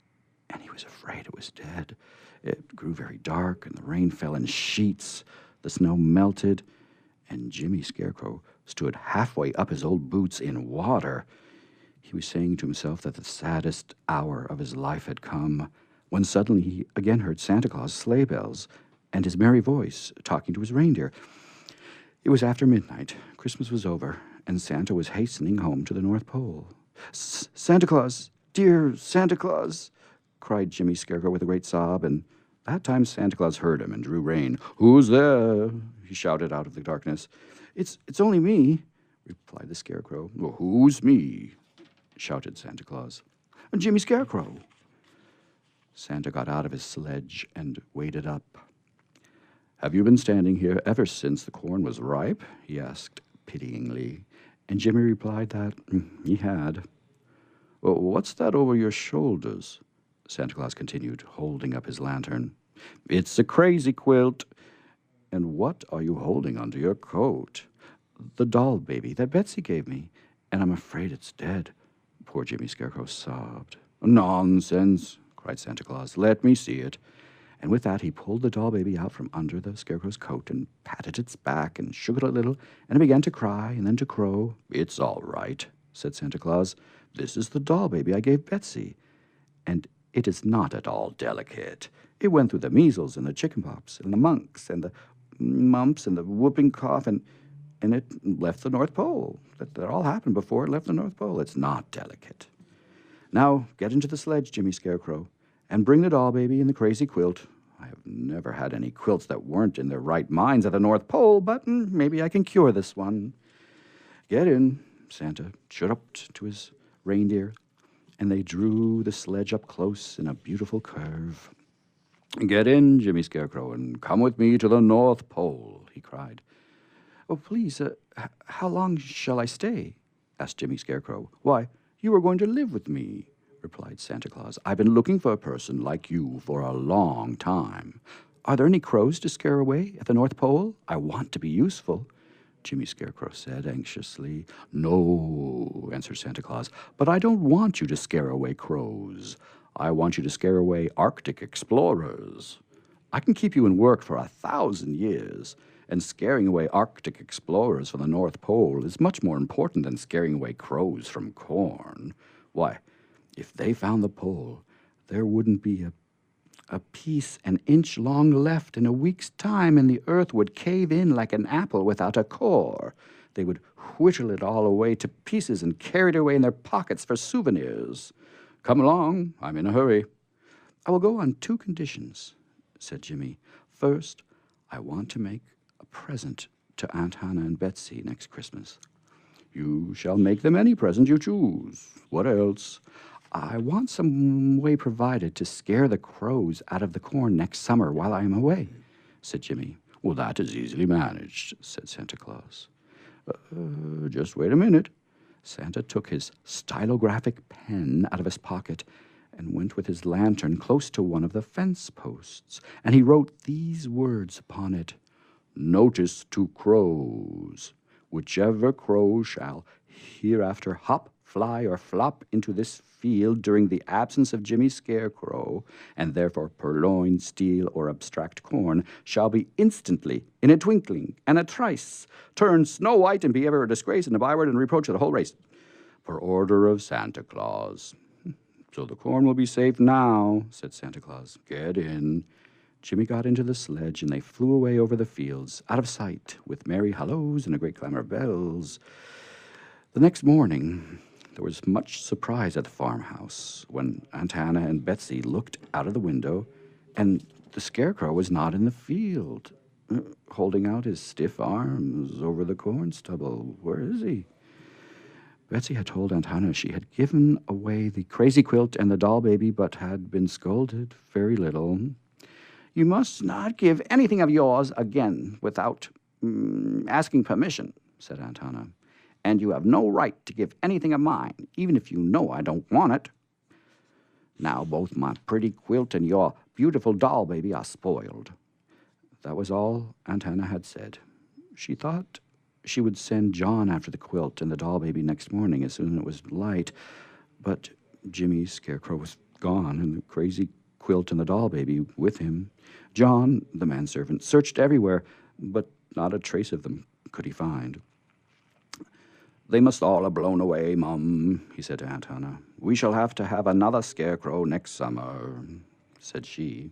and he was afraid it was dead. It grew very dark, and the rain fell in sheets. The snow melted, and Jimmy Scarecrow stood halfway up his old boots in water. He was saying to himself that the saddest hour of his life had come, when suddenly he again heard Santa Claus' sleigh bells and his merry voice talking to his reindeer. It was after midnight. Christmas was over, and Santa was hastening home to the North Pole. "Santa Claus, dear Santa Claus," cried Jimmy Scarecrow with a great sob, and that time Santa Claus heard him and drew rein. "Who's there?" he shouted out of the darkness. It's only me," replied the Scarecrow. "Well, who's me?" shouted Santa Claus. Jimmy Scarecrow. Santa got out of his sledge and waded up. Have you been standing here ever since the corn was ripe? He asked pityingly, and Jimmy replied that he had. Well, what's that over your shoulders? Santa Claus continued, holding up his lantern. It's a crazy quilt. And what are you holding under your coat? The doll baby that Betsy gave me, and I'm afraid it's dead. Poor Jimmy Scarecrow sobbed. Nonsense, cried Santa Claus. Let me see it. And with that, he pulled the doll baby out from under the Scarecrow's coat and patted its back and shook it a little, and it began to cry and then to crow. It's all right, said Santa Claus. This is the doll baby I gave Betsy, and it is not at all delicate. It went through the measles and the chickenpox and the monks and the mumps and the whooping cough, and it left the North Pole. That all happened before it left the North Pole. It's not delicate. Now, get into the sledge, Jimmy Scarecrow, and bring the doll baby and the crazy quilt. I have never had any quilts that weren't in their right minds at the North Pole, but maybe I can cure this one. Get in, Santa chirruped to his reindeer, and they drew the sledge up close in a beautiful curve. Get in, Jimmy Scarecrow, and come with me to the North Pole, he cried. Oh, please, how long shall I stay? Asked Jimmy Scarecrow. Why, you are going to live with me, replied Santa Claus. I've been looking for a person like you for a long time. Are there any crows to scare away at the North Pole? I want to be useful, Jimmy Scarecrow said anxiously. No, answered Santa Claus, but I don't want you to scare away crows. I want you to scare away Arctic explorers. I can keep you in work for 1,000 years, and scaring away Arctic explorers from the North Pole is much more important than scaring away crows from corn. Why, if they found the pole, there wouldn't be a piece an inch long left in a week's time, and the earth would cave in like an apple without a core. They would whittle it all away to pieces and carry it away in their pockets for souvenirs. Come along, I'm in a hurry. I will go on 2 conditions, said Jimmy. First, I want to make a present to Aunt Hannah and Betsy next Christmas. You shall make them any present you choose. What else? I want some way provided to scare the crows out of the corn next summer while I am away, said Jimmy. Well, that is easily managed, said Santa Claus. Just wait a minute. Santa took his stylographic pen out of his pocket and went with his lantern close to one of the fence posts, and he wrote these words upon it. Notice to crows. Whichever crow shall hereafter hop, fly, or flop into this field during the absence of Jimmy Scarecrow, and therefore purloin, steal, or abstract corn, shall be instantly, in a twinkling and a trice, turned snow white and be ever a disgrace and a byword and reproach of the whole race. Per order of Santa Claus. So the corn will be safe now, said Santa Claus. Get in. Jimmy got into the sledge, and they flew away over the fields, out of sight, with merry halloos and a great clamor of bells. The next morning, there was much surprise at the farmhouse when Aunt Hannah and Betsy looked out of the window, and the Scarecrow was not in the field, holding out his stiff arms over the corn stubble. Where is he? Betsy had told Aunt Hannah she had given away the crazy quilt and the doll baby, but had been scolded very little. You must not give anything of yours again without asking permission, said Aunt Hannah. And you have no right to give anything of mine, even if you know I don't want it. Now both my pretty quilt and your beautiful doll baby are spoiled. That was all Aunt Hannah had said. She thought she would send John after the quilt and the doll baby next morning as soon as it was light, but Jimmy Scarecrow was gone, and the crazy quilt and the doll baby with him. John, the manservant, searched everywhere, but not a trace of them could he find. They must all have blown away, Mum, he said to Aunt Hannah. We shall have to have another scarecrow next summer, said she.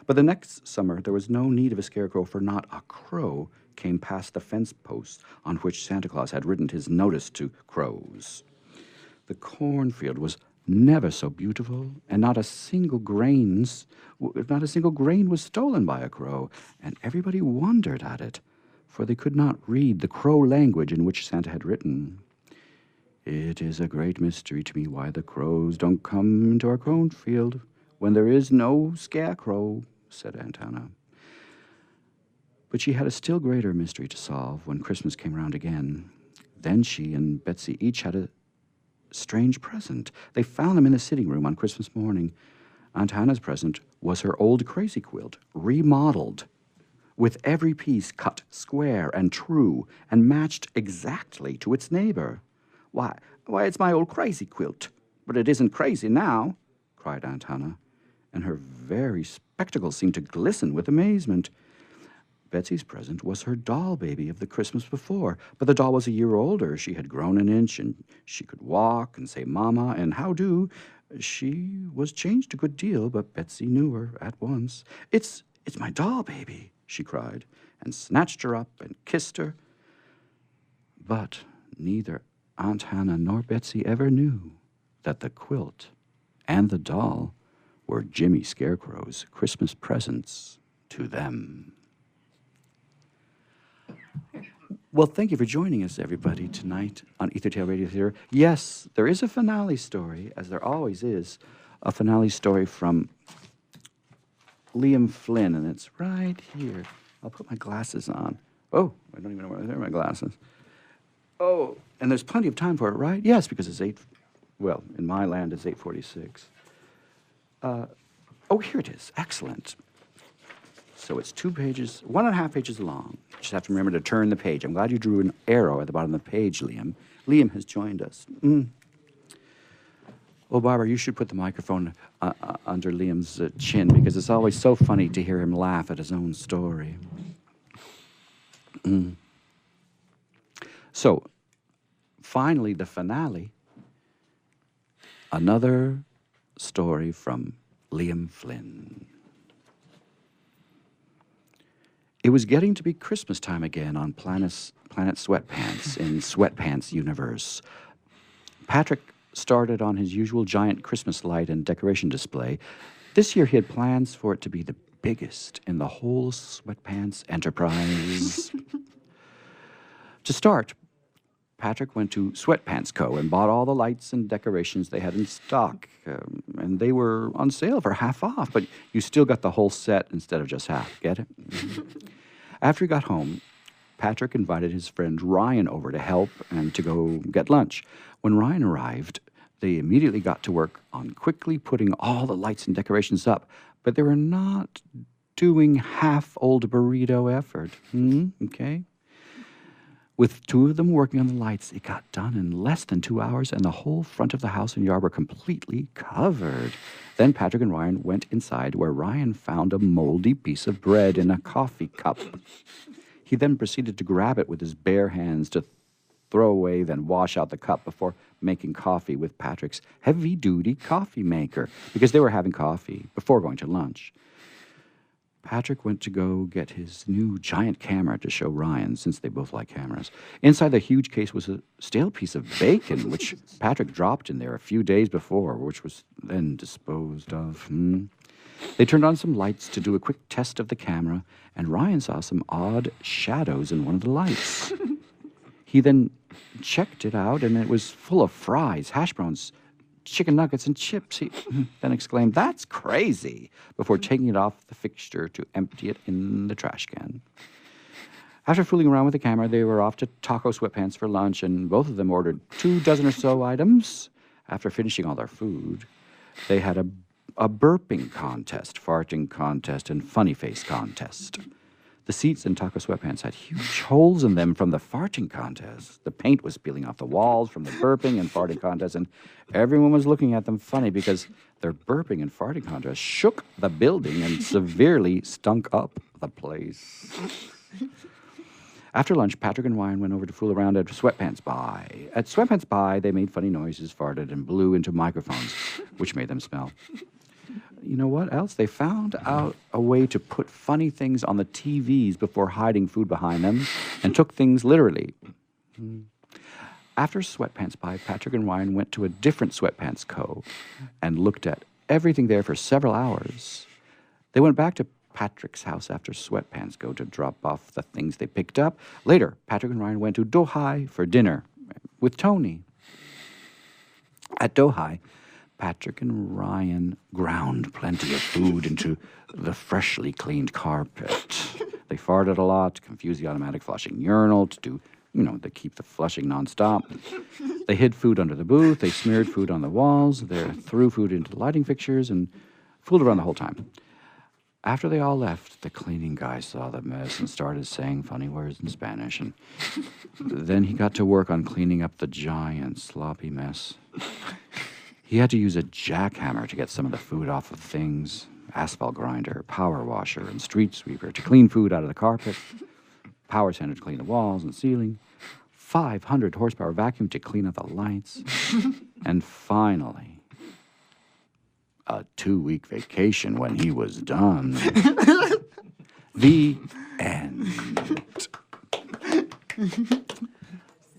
But the next summer there was no need of a scarecrow, for not a crow came past the fence posts on which Santa Claus had written his notice to crows. The cornfield was never so beautiful, and not a single grain was stolen by a crow, and everybody wondered at it, for they could not read the crow language in which Santa had written. It is a great mystery to me why the crows don't come into our cornfield when there is no scarecrow, said Aunt Hannah. But she had a still greater mystery to solve when Christmas came round again. Then she and Betsy each had a strange present. They found them in the sitting room on Christmas morning. Aunt Hannah's present was her old crazy quilt, remodeled, with every piece cut square and true and matched exactly to its neighbor. Why, it's my old crazy quilt, but it isn't crazy now, cried Aunt Hannah, and her very spectacles seemed to glisten with amazement. Betsy's present was her doll baby of the Christmas before, but the doll was a year older. She had grown an inch, and she could walk and say mama and how do. She was changed a good deal, but Betsy knew her at once. It's my doll baby, she cried, and snatched her up and kissed her. But neither Aunt Hannah nor Betsy ever knew that the quilt and the doll were Jimmy Scarecrow's Christmas presents to them. Well, thank you for joining us, everybody, tonight on Ethertail Radio Theater. Yes, there is a finale story, as there always is, a finale story from Liam Flynn, and it's right here. I'll put my glasses on. Oh, I don't even know where my glasses. Oh, and there's plenty of time for it, right? Yes, because it's in my land, it's 8:46. Oh, here it is. Excellent. So it's 2 pages, 1.5 pages long. You just have to remember to turn the page. I'm glad you drew an arrow at the bottom of the page, Liam. Liam has joined us. Well, Barbara, you should put the microphone under Liam's chin, because it's always so funny to hear him laugh at his own story. So, finally, the finale. Another story from Liam Flynn. It was getting to be Christmas time again on Planet Sweatpants in Sweatpants Universe. Patrick started on his usual giant Christmas light and decoration display. This year he had plans for it to be the biggest in the whole Sweatpants enterprise. To start, Patrick went to Sweatpants Co. and bought all the lights and decorations they had in stock. And they were on sale for half off, but you still got the whole set instead of just half. Get it? After he got home, Patrick invited his friend Ryan over to help and to go get lunch. When Ryan arrived, they immediately got to work on quickly putting all the lights and decorations up, but they were not doing half-old burrito effort. Okay? With 2 of them working on the lights, it got done in less than 2 hours, and the whole front of the house and yard were completely covered. Then Patrick and Ryan went inside, where Ryan found a moldy piece of bread in a coffee cup. He then proceeded to grab it with his bare hands to throw away, then wash out the cup before making coffee with Patrick's heavy-duty coffee maker, because they were having coffee before going to lunch. Patrick went to go get his new giant camera to show Ryan, since they both like cameras. Inside the huge case was a stale piece of bacon, which Patrick dropped in there a few days before, which was then disposed of. They turned on some lights to do a quick test of the camera, and Ryan saw some odd shadows in one of the lights. He then checked it out, and it was full of fries, hash browns, chicken nuggets, and chips. He then exclaimed, "That's crazy," before taking it off the fixture to empty it in the trash can. After fooling around with the camera, they were off to Taco Sweatpants for lunch, and both of them ordered 2 dozen or so items. After finishing all their food, they had a burping contest, farting contest, and funny face contest. The seats in Taco Sweatpants had huge holes in them from the farting contest. The paint was peeling off the walls from the burping and farting contest, and everyone was looking at them funny because their burping and farting contest shook the building and severely stunk up the place. After lunch, Patrick and Ryan went over to fool around at Sweatpants Buy. At Sweatpants Buy, they made funny noises, farted, and blew into microphones, which made them smell. You know what else? They found out a way to put funny things on the TVs before hiding food behind them, and took things literally. After Sweatpants Buy, Patrick and Ryan went to a different Sweatpants Co. and looked at everything there for several hours. They went back to Patrick's house after Sweatpants Go to drop off the things they picked up. Later, Patrick and Ryan went to Dohai for dinner with Tony. At Dohai, Patrick and Ryan ground plenty of food into the freshly cleaned carpet. They farted a lot to confuse the automatic flushing urinal to keep the flushing nonstop. They hid food under the booth. They smeared food on the walls. They threw food into the lighting fixtures and fooled around the whole time. After they all left, the cleaning guy saw the mess and started saying funny words in Spanish. And then he got to work on cleaning up the giant sloppy mess. He had to use a jackhammer to get some of the food off of things, asphalt grinder, power washer, and street sweeper to clean food out of the carpet, power sander to clean the walls and ceiling, 500 horsepower vacuum to clean up the lights, and finally, a 2-week vacation when he was done. The end.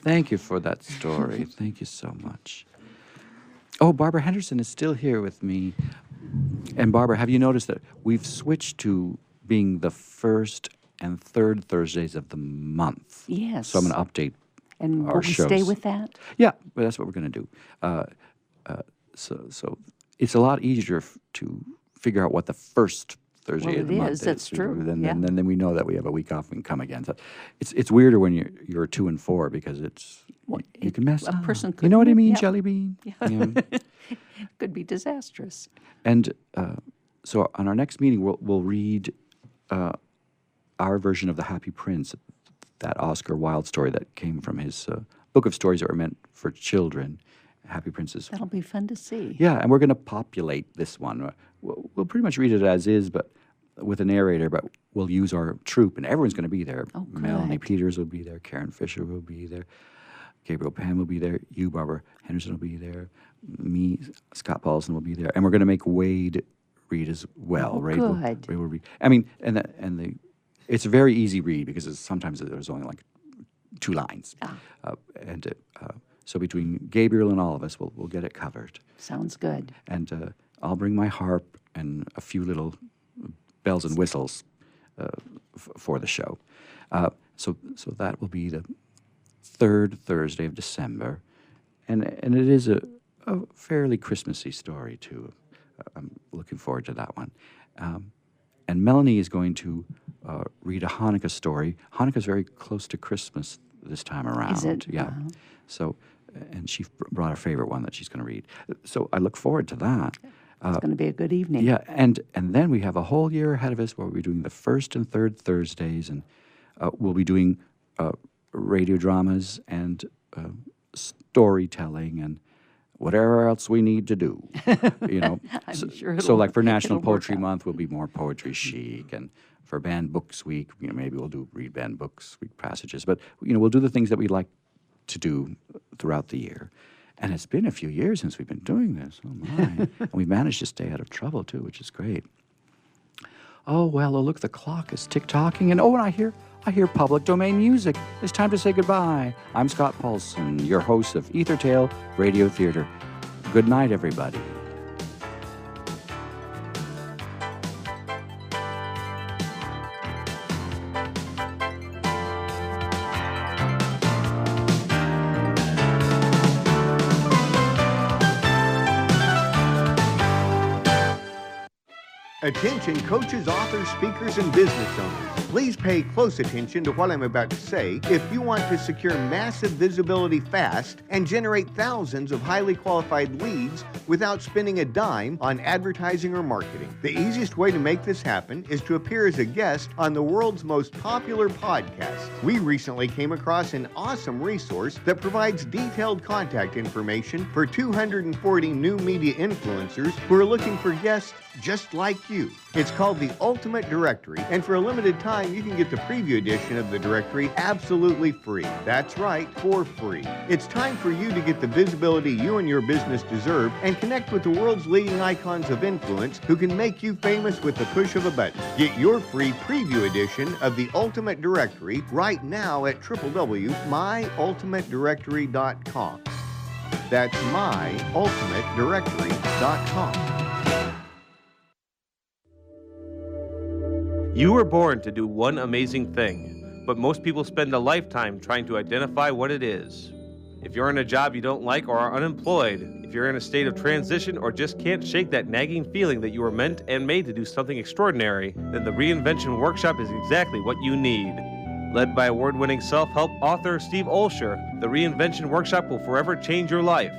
Thank you for that story. Thank you so much. Oh, Barbara Henderson is still here with me. And Barbara, have you noticed that we've switched to being the first and third Thursdays of the month? Yes. So I'm going to update And our will we shows. stay with that? Yeah, but that's what we're going to do. So it's a lot easier to figure out what the first Thursday Well, of the it month is. That's true. Then we know that we have a week off and come again. So it's weirder when you're 2 and 4 because you can mess up. person You could know what I mi- mean, yeah. Jelly Bean? Yeah. Could be disastrous. And so on our next meeting, we'll read our version of The Happy Prince, that Oscar Wilde story that came from his book of stories that were meant for children, Happy Prince's. That'll be fun to see. Yeah, and we're going to populate this one. We'll pretty much read it as is, but with a narrator, but we'll use our troupe, and everyone's going to be there. Oh, Melanie good. Peters will be there. Karen Fisher will be there. Gabriel Pan will be there. You, Barbara Henderson, will be there. Me, Scott Paulson will be there. And we're going to make Wade read as well. Oh, Wade good. Will read. I mean, it's a very easy read because sometimes there's only like 2 lines. So between Gabriel and all of us, we'll get it covered. Sounds good. And I'll bring my harp and a few little bells and whistles for the show. So that will be the 3rd Thursday of December, and it is a fairly Christmassy story too. I'm looking forward to that one. And Melanie is going to read a Hanukkah story. Hanukkah's very close to Christmas this time around. Is it? Yeah. Wow. So, and she brought her favorite one that she's going to read. So I look forward to that. It's going to be a good evening. Yeah, and then we have a whole year ahead of us where we'll be doing the 1st and 3rd Thursdays, and we'll be doing radio dramas and storytelling and whatever else we need to do. I'm so, sure so like for National it'll work Poetry out. Month, we'll be more poetry chic, and for Banned Books Week, maybe we'll read Banned Books Week passages. But we'll do the things that we like to do throughout the year. And it's been a few years since we've been doing this. Oh, my. And we've managed to stay out of trouble, too, which is great. Oh, well, look, the clock is tick-tocking. And, and I hear public domain music. It's time to say goodbye. I'm Scott Paulson, your host of Ether Tale Radio Theater. Good night, everybody. Attention coaches, authors, speakers, and business owners. Please pay close attention to what I'm about to say if you want to secure massive visibility fast and generate thousands of highly qualified leads without spending a dime on advertising or marketing. The easiest way to make this happen is to appear as a guest on the world's most popular podcast. We recently came across an awesome resource that provides detailed contact information for 240 new media influencers who are looking for guests just like you. It's called the Ultimate Directory, and for a limited time, you can get the preview edition of the directory absolutely free. That's right, for free. It's time for you to get the visibility you and your business deserve and connect with the world's leading icons of influence who can make you famous with the push of a button. Get your free preview edition of the Ultimate Directory right now at www.myultimatedirectory.com. That's myultimatedirectory.com. You were born to do one amazing thing, but most people spend a lifetime trying to identify what it is. If you're in a job you don't like or are unemployed, if you're in a state of transition or just can't shake that nagging feeling that you were meant and made to do something extraordinary, then the Reinvention Workshop is exactly what you need. Led by award-winning self-help author Steve Olsher, the Reinvention Workshop will forever change your life.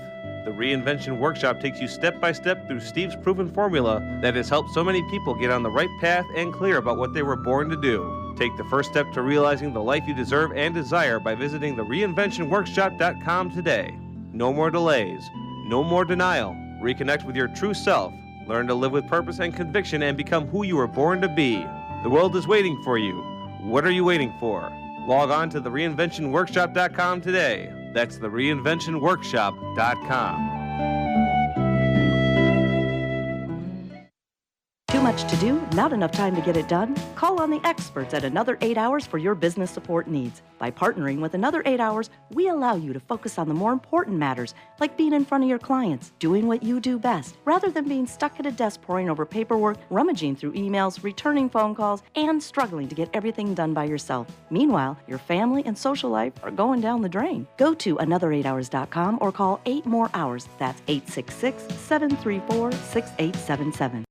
The Reinvention Workshop takes you step by step through Steve's proven formula that has helped so many people get on the right path and clear about what they were born to do. Take the first step to realizing the life you deserve and desire by visiting thereinventionworkshop.com today. No more delays, no more denial. Reconnect with your true self. Learn to live with purpose and conviction and become who you were born to be. The world is waiting for you. What are you waiting for? Log on to thereinventionworkshop.com today. That's thereinventionworkshop.com. Too much to do? Not enough time to get it done? Call on the experts at Another 8 Hours for your business support needs. By partnering with Another 8 Hours, we allow you to focus on the more important matters, like being in front of your clients, doing what you do best, rather than being stuck at a desk poring over paperwork, rummaging through emails, returning phone calls, and struggling to get everything done by yourself. Meanwhile, your family and social life are going down the drain. Go to another8hours.com or call 8 more hours. That's 866-734-6877.